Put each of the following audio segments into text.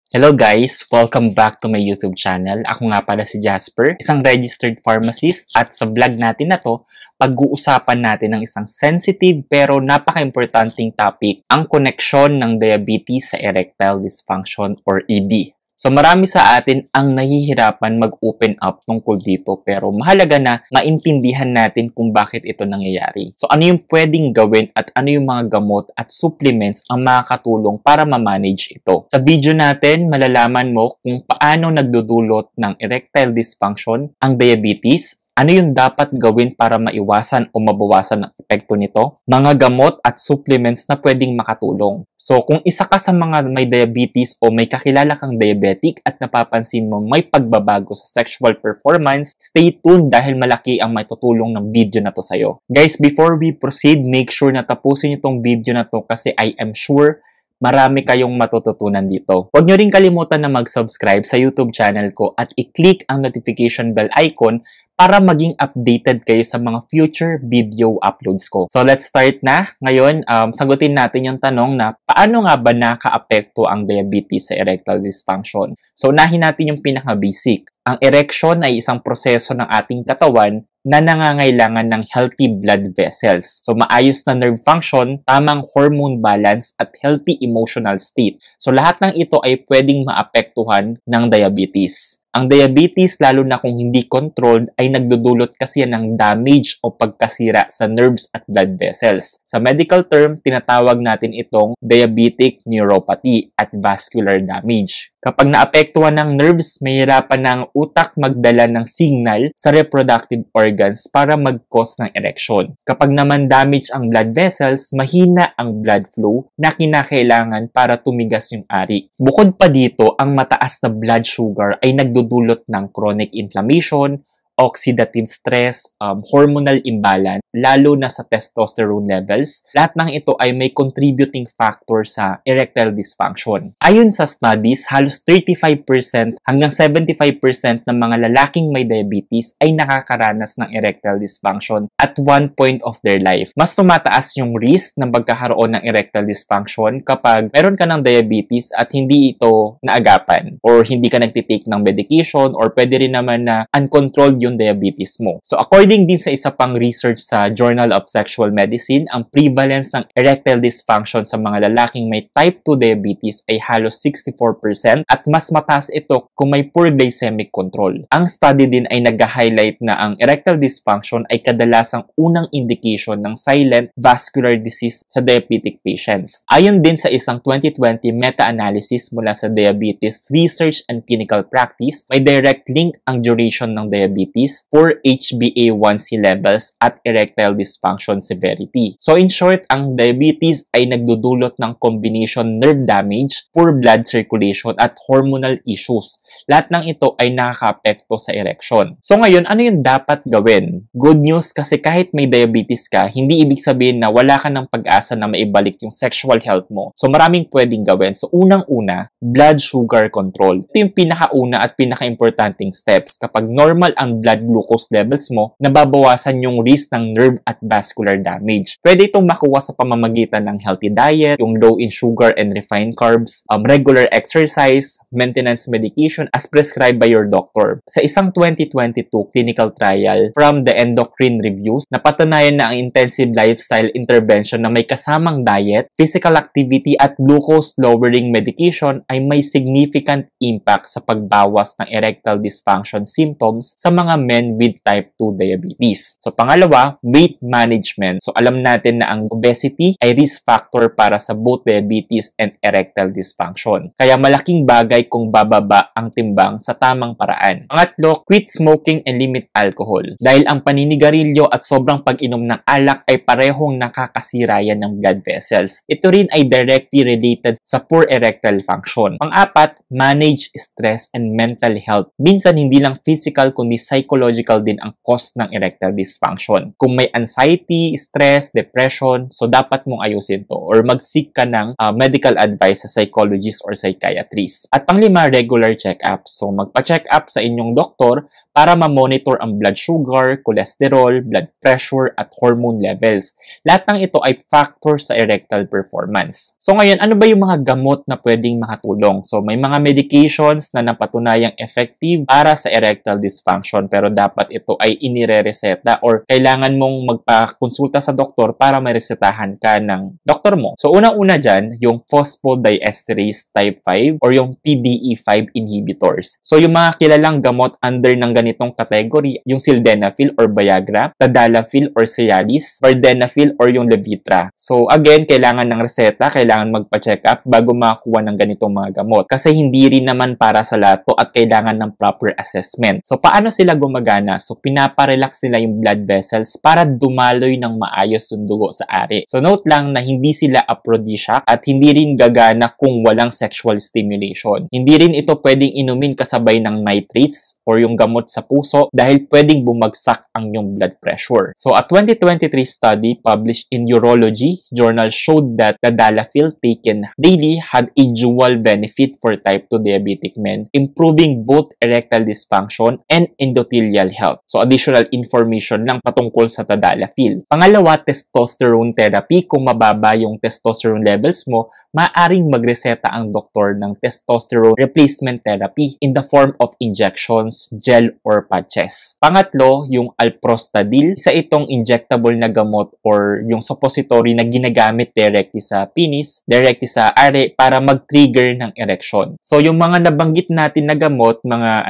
Hello guys! Welcome back to my YouTube channel. Ako nga pala si Jasper, isang registered pharmacist at sa vlog natin na to, pag-uusapan natin ng isang sensitive pero napaka-importanting topic, ang koneksyon ng diabetes sa erectile dysfunction or ED. So marami sa atin ang nahihirapan mag-open up tungkol dito pero mahalaga na maintindihan natin kung bakit ito nangyayari. So ano yung pwedeng gawin at ano yung mga gamot at supplements ang makakatulong para ma-manage ito. Sa video natin, malalaman mo kung paano nagdudulot ng erectile dysfunction ang diabetes, ano yung dapat gawin para maiwasan o mabawasan ang epekto nito? Mga gamot at supplements na pwedeng makatulong. So, kung isa ka sa mga may diabetes o may kakilala kang diabetic at napapansin mo may pagbabago sa sexual performance, stay tuned dahil malaki ang matutulong ng video na to sa'yo. Guys, before we proceed, make sure na tapusin niyo tong video na to kasi I am sure marami kayong matututunan dito. Huwag nyo rin kalimutan na mag-subscribe sa YouTube channel ko at i-click ang notification bell icon para maging updated kayo sa mga future video uploads ko. So let's start na. Ngayon, sagutin natin yung tanong na paano nga ba naka-apekto ang diabetes sa erectile dysfunction? So unahin natin yung pinaka-basic. Ang erection ay isang proseso ng ating katawan na nangangailangan ng healthy blood vessels. So maayos na nerve function, tamang hormone balance at healthy emotional state. So lahat ng ito ay pwedeng maapektuhan ng diabetes. Ang diabetes, lalo na kung hindi controlled, ay nagdudulot kasi yan ng damage o pagkasira sa nerves at blood vessels. Sa medical term, tinatawag natin itong diabetic neuropathy at vascular damage. Kapag naapektuhan ng nerves, mahirapan ng utak magdala ng signal sa reproductive organs para mag-cause ng erection. Kapag naman damage ang blood vessels, mahina ang blood flow na kinakailangan para tumigas yung ari. Bukod pa dito, ang mataas na blood sugar ay nagdudulot ng chronic inflammation, oxidative stress, hormonal imbalance, lalo na sa testosterone levels. Lahat ng ito ay may contributing factor sa erectile dysfunction. Ayon sa studies, halos 35% hanggang 75% ng mga lalaking may diabetes ay nakakaranas ng erectile dysfunction at one point of their life. Mas tumataas yung risk ng pagkakaroon ng erectile dysfunction kapag meron ka ng diabetes at hindi ito naagapan or hindi ka nagtitake ng medication or pwede rin naman na uncontrolled yung diabetes mo. So according din sa isa pang research sa Journal of Sexual Medicine, ang prevalence ng erectile dysfunction sa mga lalaking may type 2 diabetes ay halos 64% at mas mataas ito kung may poor glycemic control. Ang study din ay nag-highlight na ang erectile dysfunction ay kadalasang unang indication ng silent vascular disease sa diabetic patients. Ayon din sa isang 2020 meta-analysis mula sa Diabetes Research and Clinical Practice, may direct link ang duration ng diabetes for HbA1c levels at erectile dysfunction severity. So in short, ang diabetes ay nagdudulot ng combination nerve damage, poor blood circulation at hormonal issues. Lahat ng ito ay nakaka-apekto sa erection. So ngayon, ano yung dapat gawin? Good news kasi kahit may diabetes ka, hindi ibig sabihin na wala ka ng pag-asa na maibalik yung sexual health mo. So maraming pwedeng gawin. So unang-una, blood sugar control. Ito yung pinakauna at pinaka-importanting steps. Kapag normal ang blood glucose levels mo, nababawasan yung risk ng nerve at vascular damage. Pwede itong makuha sa pamamagitan ng healthy diet, yung low in sugar and refined carbs, regular exercise, maintenance medication as prescribed by your doctor. Sa isang 2022 clinical trial from the Endocrine Reviews, napatunayan na ang intensive lifestyle intervention na may kasamang diet, physical activity at glucose-lowering medication ay may significant impact sa pagbawas ng erectile dysfunction symptoms sa mga men with type 2 diabetes. So pangalawa, weight management. So alam natin na ang obesity ay risk factor para sa both diabetes and erectile dysfunction. Kaya malaking bagay kung bababa ang timbang sa tamang paraan. Pangatlo, quit smoking and limit alcohol. Dahil ang paninigarilyo at sobrang pag-inom ng alak ay parehong nakakasira yan ng blood vessels. Ito rin ay directly related sa poor erectile function. Pang-apat, manage stress and mental health. Minsan hindi lang physical kundi psychological din ang cause ng erectile dysfunction. Kung may anxiety, stress, depression, so dapat mong ayusin to or mag-seek ka ng medical advice sa psychologist or psychiatrist. At panglima, regular check-ups. So magpa-check up sa inyong doktor para ma-monitor ang blood sugar, cholesterol, blood pressure, at hormone levels. Lahat ng ito ay factor sa erectile performance. So ngayon, ano ba yung mga gamot na pwedeng makatulong? So may mga medications na napatunayang effective para sa erectile dysfunction, pero dapat ito ay inire-reseta or kailangan mong magpa-konsulta sa doktor para maresetahan ka ng doktor mo. So unang-una dyan, yung phosphodiesterase type 5 or yung PDE5 inhibitors. So yung mga kilalang gamot under ng ganitong category, yung sildenafil or Viagra, tadalafil or Cialis, vardenafil or yung Levitra. So again, kailangan ng reseta, kailangan magpa-check up bago makakuha ng ganitong mga gamot. Kasi hindi rin naman para sa lahat to at kailangan ng proper assessment. So paano sila gumagana? So pinaparelax nila yung blood vessels para dumaloy ng maayos yung dugo sa ari. So note lang na hindi sila aphrodisiac at hindi rin gagana kung walang sexual stimulation. Hindi rin ito pwedeng inumin kasabay ng nitrates or yung gamot sa puso dahil pwedeng bumagsak ang yung blood pressure. So a 2023 study published in Urology journal showed that tadalafil taken daily had a dual benefit for type 2 diabetic men, improving both erectile dysfunction and endothelial health. So additional information lang patungkol sa tadalafil. Pangalawa, testosterone therapy. Kung mababa yung testosterone levels mo, maaring magreseta ang doktor ng testosterone replacement therapy in the form of injections, gel, or patches. Pangatlo, yung alprostadil. Isa itong injectable na gamot or yung suppository na ginagamit directly sa penis, directly sa are para mag-trigger ng erection. So, yung mga nabanggit natin na gamot, mga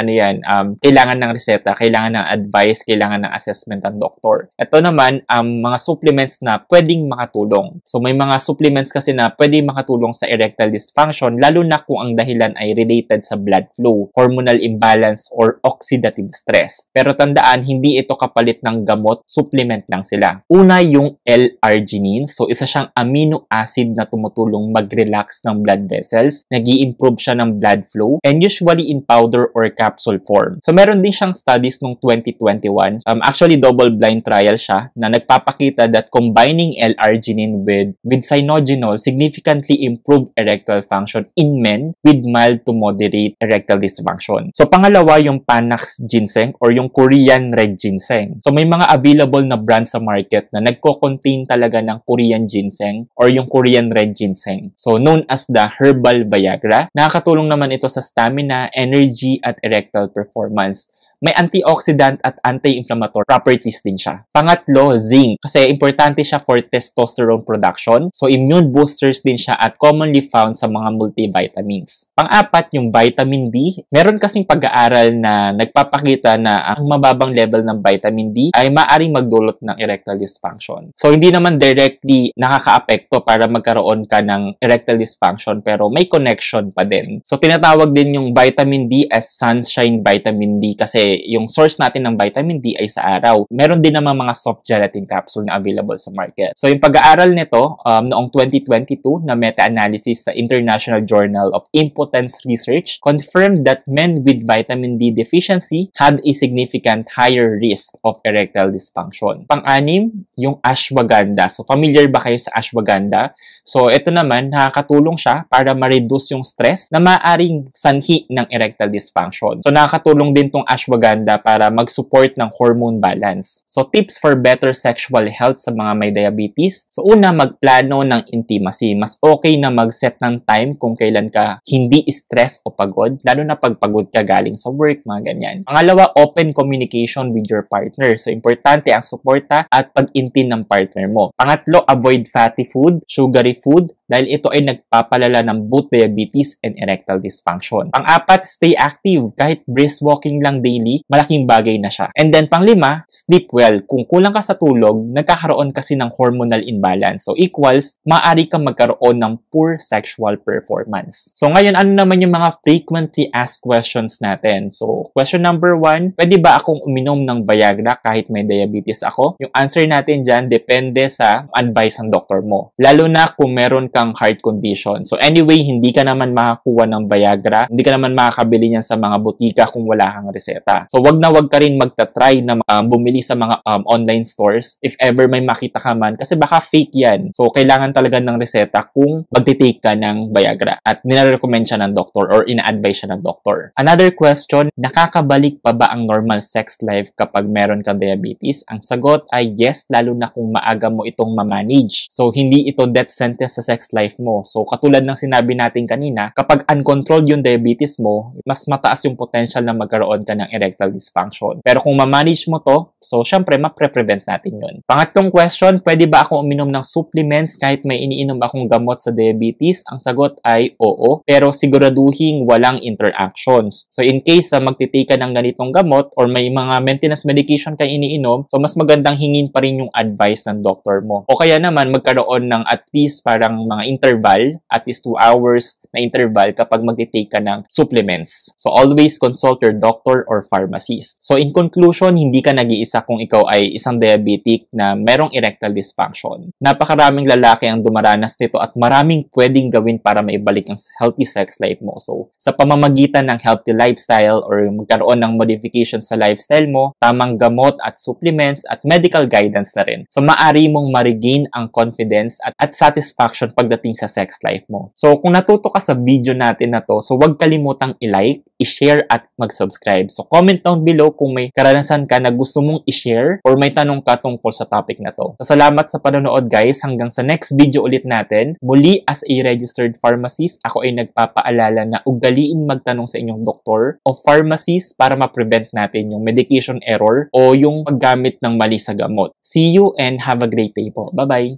kailangan ng reseta, kailangan ng advice, kailangan ng assessment ng doktor. Ito naman, mga supplements na pwedeng makatulong. So, may mga supplements kasi na pwedeng makatulong sa erectile dysfunction, lalo na kung ang dahilan ay related sa blood flow, hormonal imbalance, or oxidative stress. Pero tandaan, hindi ito kapalit ng gamot, supplement lang sila. Una, yung L-arginine. So, isa siyang amino acid na tumutulong mag-relax ng blood vessels. Nag-i-improve siya ng blood flow and usually in powder or capsule form. So, meron din siyang studies nung 2021. Actually, double-blind trial siya na nagpapakita that combining L-arginine with cyanogenol significantly improve erectile function in men with mild to moderate erectile dysfunction. So, pangalawa, yung Panax ginseng or yung Korean red ginseng. So, may mga available na brand sa market na nagko-contain talaga ng Korean ginseng or yung Korean red ginseng. So, known as the herbal Viagra. Nakakatulong naman ito sa stamina, energy, at erectile performance. May antioxidant at anti-inflammatory properties din siya. Pangatlo, zinc. Kasi importante siya for testosterone production. So, immune boosters din siya at commonly found sa mga multivitamins. Pang-apat, yung vitamin D. Meron kasing pag-aaral na nagpapakita na ang mababang level ng vitamin D ay maaaring magdulot ng erectile dysfunction. So, hindi naman directly nakaka-apekto para magkaroon ka ng erectile dysfunction pero may connection pa din. So, tinatawag din yung vitamin D as sunshine vitamin D kasi yung source natin ng vitamin D ay sa araw. Meron din naman mga soft gelatin capsule na available sa market. So, yung pag-aaral nito noong 2022 na meta-analysis sa International Journal of Impotence Research confirmed that men with vitamin D deficiency had a significant higher risk of erectile dysfunction. Pang-anim, yung ashwagandha. So, familiar ba kayo sa ashwagandha? So, ito naman, nakakatulong siya para ma-reduce yung stress na maaaring sanhi ng erectile dysfunction. So, nakakatulong din tong ashwagandha para mag-support ng hormone balance. So, tips for better sexual health sa mga may diabetes. So, una, magplano ng intimacy. Mas okay na mag-set ng time kung kailan ka hindi stress o pagod, lalo na pag pagod ka galing sa work, mga ganyan. Pangalawa, open communication with your partner. So, importante ang suporta at pag-intin ng partner mo. Pangatlo, avoid fatty food, sugary food, dahil ito ay nagpapalala ng both diabetes and erectile dysfunction. Pang-apat, stay active. Kahit brisk walking lang daily, malaking bagay na siya. And then, pang-lima, sleep well. Kung kulang ka sa tulog, nagkakaroon kasi ng hormonal imbalance. So, equals, maaari kang magkaroon ng poor sexual performance. So, ngayon, ano naman yung mga frequently asked questions natin? So, question number 1, pwede ba akong uminom ng Viagra kahit may diabetes ako? Yung answer natin dyan, depende sa advice ng doktor mo. Lalo na kung meron kang heart condition. So anyway, hindi ka naman makakuha ng Viagra, hindi ka naman makakabili niyan sa mga butika kung wala kang reseta. So wag ka rin magta-try na bumili sa mga online stores if ever may makita ka man kasi baka fake yan. So kailangan talaga ng reseta kung magti-take ka ng Viagra at nire-recommend siya ng doktor or ina-advise siya ng doktor. Another question, nakakabalik pa ba ang normal sex life kapag meron ka diabetes? Ang sagot ay yes, lalo na kung maaga mo itong ma-manage. So hindi ito death sentence sa sex life mo. So katulad ng sinabi natin kanina, kapag uncontrolled yung diabetes mo, mas mataas yung potential na magkaroon ka ng erectile dysfunction. Pero kung ma-manage mo to, so syempre ma-prevent natin yun. Pangatlong question, pwede ba ako uminom ng supplements kahit may iniinom akong gamot sa diabetes? Ang sagot ay oo, pero siguraduhin walang interactions. So in case na magtitake ka ng ganitong gamot or may mga maintenance medication ka iniinom, so mas magandang hingin pa rin yung advice ng doktor mo. O kaya naman magkaroon ng at least parang mga interval, at least 2 hours na interval kapag magtitake ka ng supplements. So always consult your doctor or pharmacist. So in conclusion, hindi ka nag-iisa kung ikaw ay isang diabetic na merong erectile dysfunction. Napakaraming lalaki ang dumaranas nito at maraming pwedeng gawin para maibalik ang healthy sex life mo. So sa pamamagitan ng healthy lifestyle or magkaroon ng modification sa lifestyle mo, tamang gamot at supplements at medical guidance na rin. So maaari mong ma-regain ang confidence at satisfaction pagdating sa sex life mo. So kung natuto ka sa video natin na to, so huwag kalimutang i-like, i-share at mag-subscribe. So comment down below kung may karanasan ka na gusto mong i-share or may tanong ka tungkol sa topic na to. So salamat sa panonood guys, hanggang sa next video ulit natin. Muli as a registered pharmacist, ako ay nagpapaalala na ugaliin magtanong sa inyong doktor o pharmacist para ma-prevent natin yung medication error o yung paggamit ng mali sa gamot. See you and have a great day po. Bye-bye!